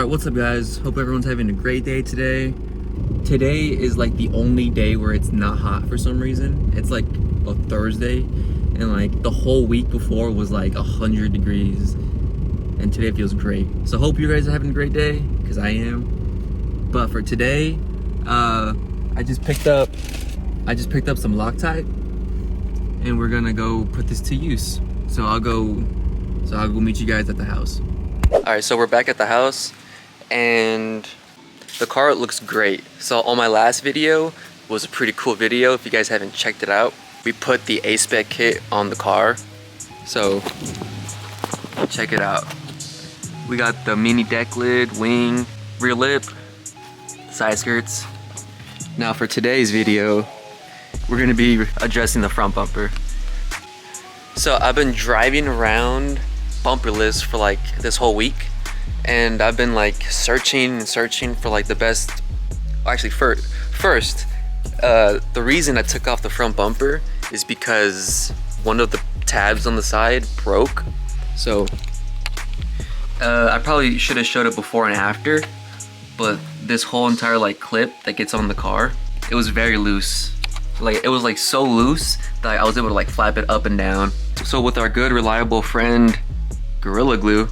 what's up guys? Hope everyone's having a great day today. Today is like the only day where it's not hot for some reason. It's like a Thursday and like the whole week before was like 100 degrees and today feels great. So hope you guys are having a great day, because I am. But for today, I just picked up some Loctite and we're gonna go put this to use. So I'll go meet you guys at the house. Alright, so we're back at the house and the car looks great. So on my last video was a pretty cool video. If you guys haven't checked it out, we put the A-Spec kit on the car. So check it out. We got the mini deck lid, wing, rear lip, side skirts. Now for today's video, we're gonna be addressing the front bumper. So I've been driving around bumperless for like this whole week, and I've been like searching for like the best. Actually, first, the reason I took off the front bumper is because one of the tabs on the side broke. So I probably should have showed it before and after, but this whole entire like clip that gets on the car, it was very loose. Like it was like so loose that I was able to like flap it up and down. So with our good reliable friend Gorilla Glue,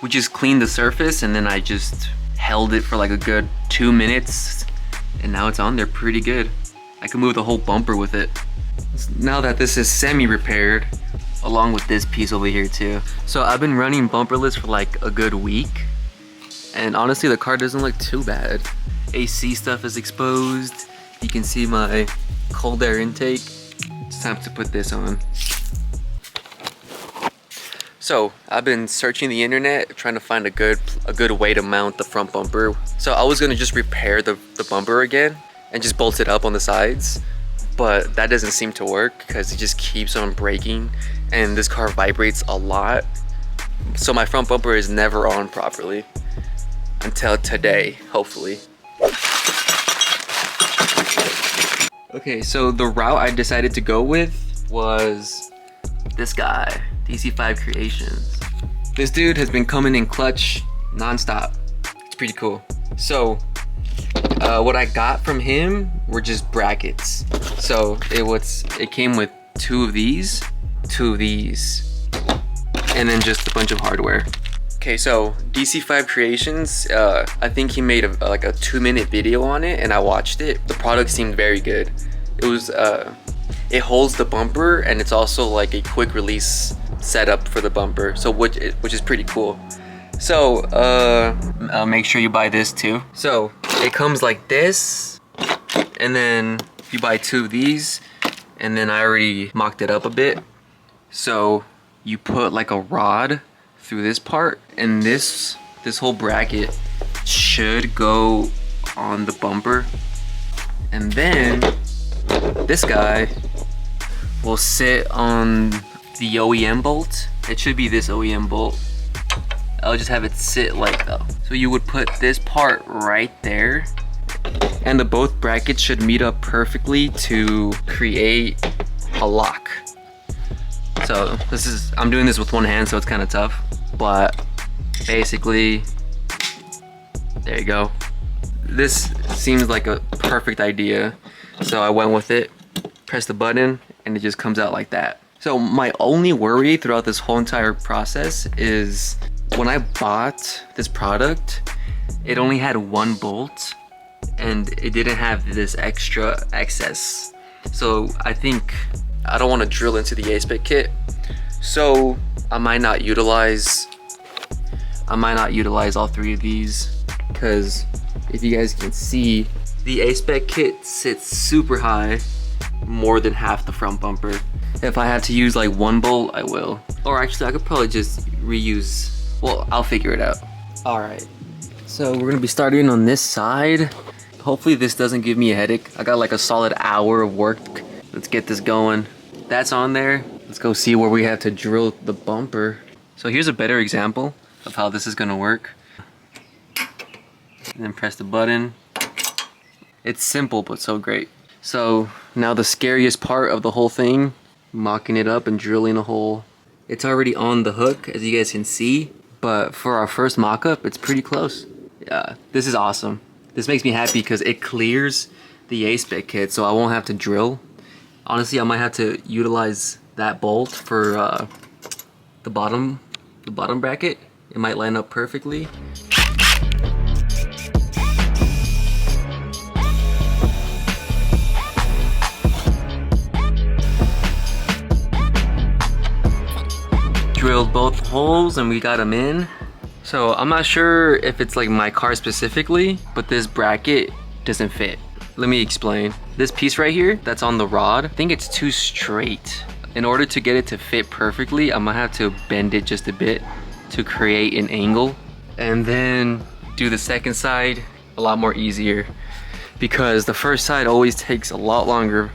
we just cleaned the surface and then I just held it for like a good 2 minutes and now it's on there pretty good. I can move the whole bumper with it. Now that this is semi-repaired, along with this piece over here too. So I've been running bumperless for like a good week and honestly the car doesn't look too bad. AC stuff is exposed. You can see my cold air intake. It's time to put this on. So I've been searching the internet trying to find a good way to mount the front bumper. So I was gonna just repair the bumper again and just bolt it up on the sides, but that doesn't seem to work because it just keeps on breaking and this car vibrates a lot. So my front bumper is never on properly until today, hopefully. Okay, so the route I decided to go with was this guy, DC5 Creations. This dude has been coming in clutch non-stop. It's pretty cool. So what I got from him were just brackets. So it came with two of these, and then just a bunch of hardware. Okay, so DC5 Creations, I think he made like a 2-minute video on it and I watched it. The product seemed very good. It was it holds the bumper and it's also like a quick release setup for the bumper, so which is pretty cool. So make sure you buy this too. So it comes like this, and then you buy 2 of these, and then I already mocked it up a bit. So you put like a rod through this part, and this whole bracket should go on the bumper, and then this guy will sit on the OEM bolt. It should be this OEM bolt. I'll just have it sit like that. So you would put this part right there, and the both brackets should meet up perfectly to create a lock. So I'm doing this with one hand, so it's kind of tough, but basically, there you go. This seems like a perfect idea, so I went with it. Press the button, and it just comes out like that. So my only worry throughout this whole entire process is when I bought this product, it only had 1 bolt and it didn't have this extra excess. So I think I don't want to drill into the A-Spec kit, so I might not utilize all 3 of these, because if you guys can see, the A-Spec kit sits super high, more than half the front bumper. If I had to use like 1 bolt, I will. Or actually, I could probably just reuse. Well, I'll figure it out. All right, so we're gonna be starting on this side. Hopefully this doesn't give me a headache. I got like a solid hour of work. Let's get this going. That's on there. Let's go see where we have to drill the bumper. So here's a better example of how this is gonna work. And then press the button. It's simple, but so great. So now the scariest part of the whole thing, mocking it up and drilling a hole. It's already on the hook, as you guys can see, but for our first mock-up, it's pretty close. Yeah, this is awesome. This makes me happy because it clears the A-spec kit, so I won't have to drill. Honestly, I might have to utilize that bolt for the bottom bracket. It might line up perfectly. Drilled both holes and we got them in. So I'm not sure if it's like my car specifically, but this bracket doesn't fit. Let me explain. This piece right here that's on the rod, I think it's too straight. In order to get it to fit perfectly, I'm gonna have to bend it just a bit to create an angle, and then do the second side a lot more easier, because the first side always takes a lot longer,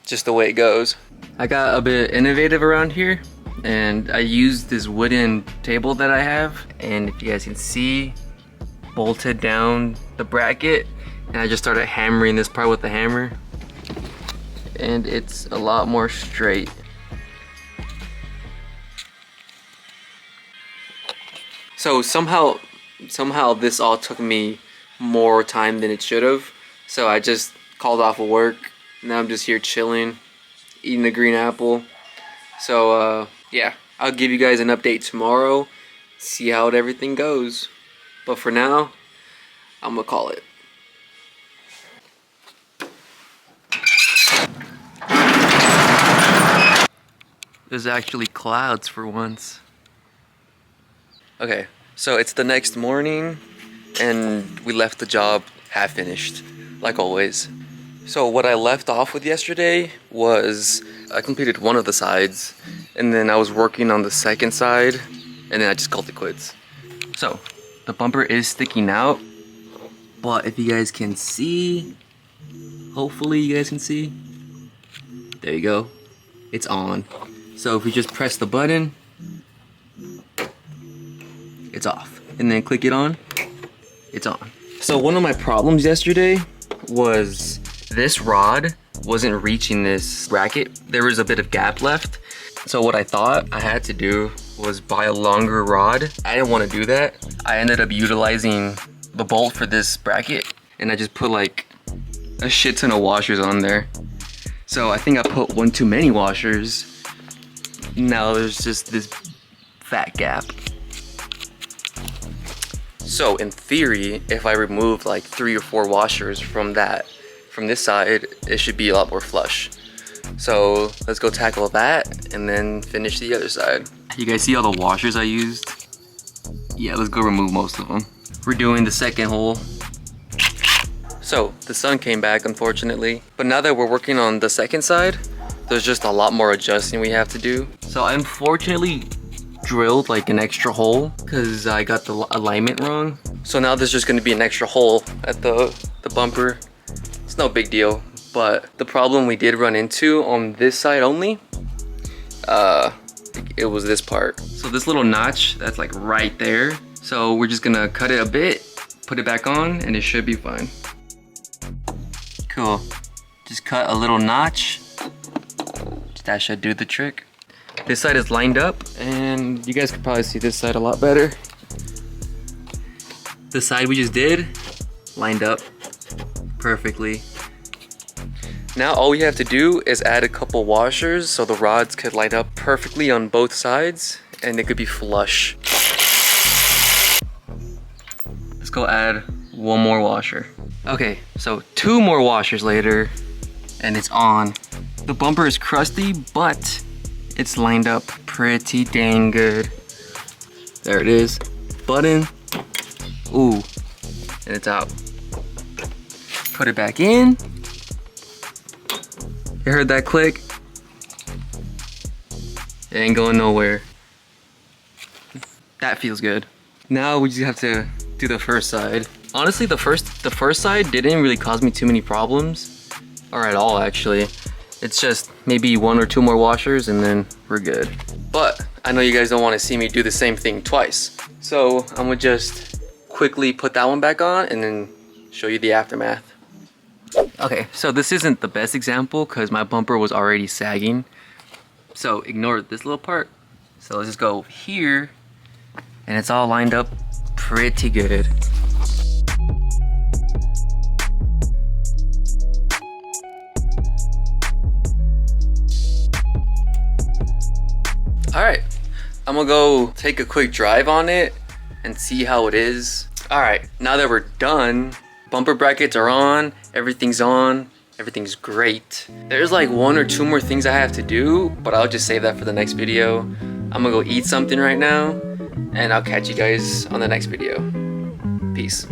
just the way it goes. I got a bit innovative around here, and I used this wooden table that I have, and if you guys can see, bolted down the bracket, and I just started hammering this part with the hammer, and it's a lot more straight. So somehow this all took me more time than it should have. So I just called off of work. Now I'm just here chilling, eating a green apple. So yeah, I'll give you guys an update tomorrow, see how everything goes. But for now, I'm gonna call it. There's actually clouds for once. Okay, so it's the next morning and we left the job half finished, like always. So what I left off with yesterday was I completed one of the sides, and then I was working on the second side, and then I just called it quits. So the bumper is sticking out, but if you guys can see, hopefully you guys can see, there you go, it's on. So if we just press the button, it's off, and then click it on, it's on. So one of my problems yesterday was this rod wasn't reaching this bracket. There was a bit of gap left. So what I thought I had to do was buy a longer rod. I didn't want to do that. I ended up utilizing the bolt for this bracket, and I just put like a shit ton of washers on there. So I think I put one too many washers. Now there's just this fat gap. So in theory, if I remove like 3 or 4 washers from this side, it should be a lot more flush. So let's go tackle that and then finish the other side. You guys see all the washers I used? Yeah, let's go remove most of them. We're doing the second hole. So the sun came back, unfortunately. But now that we're working on the second side, there's just a lot more adjusting we have to do. So I unfortunately drilled like an extra hole because I got the alignment wrong. So now there's just going to be an extra hole at the bumper. It's no big deal, but the problem we did run into on this side only, it was this part. So this little notch that's like right there, so we're just gonna cut it a bit, put it back on, and it should be fine. Cool. Just cut a little notch. That should do the trick. This side is lined up, and you guys can probably see this side a lot better. The side we just did lined up perfectly. Now all we have to do is add a couple washers so the rods could line up perfectly on both sides and it could be flush. Let's go add one more washer. Okay, so 2 more washers later and it's on. The bumper is crusty, but it's lined up pretty dang good. There it is. Button. Ooh. And it's out. Put it back in. You heard that click? It ain't going nowhere. That feels good. Now we just have to do the first side. Honestly, the first side didn't really cause me too many problems. Or at all, actually. It's just maybe 1 or 2 more washers and then we're good. But I know you guys don't want to see me do the same thing twice. So I'm gonna just quickly put that one back on and then show you the aftermath. Okay, so this isn't the best example because my bumper was already sagging. So ignore this little part. So let's just go here and it's all lined up pretty good. I'm gonna go take a quick drive on it and see how it is. All right, now that we're done, bumper brackets are on, everything's great. There's like 1 or 2 more things I have to do, but I'll just save that for the next video. I'm gonna go eat something right now, and I'll catch you guys on the next video. Peace.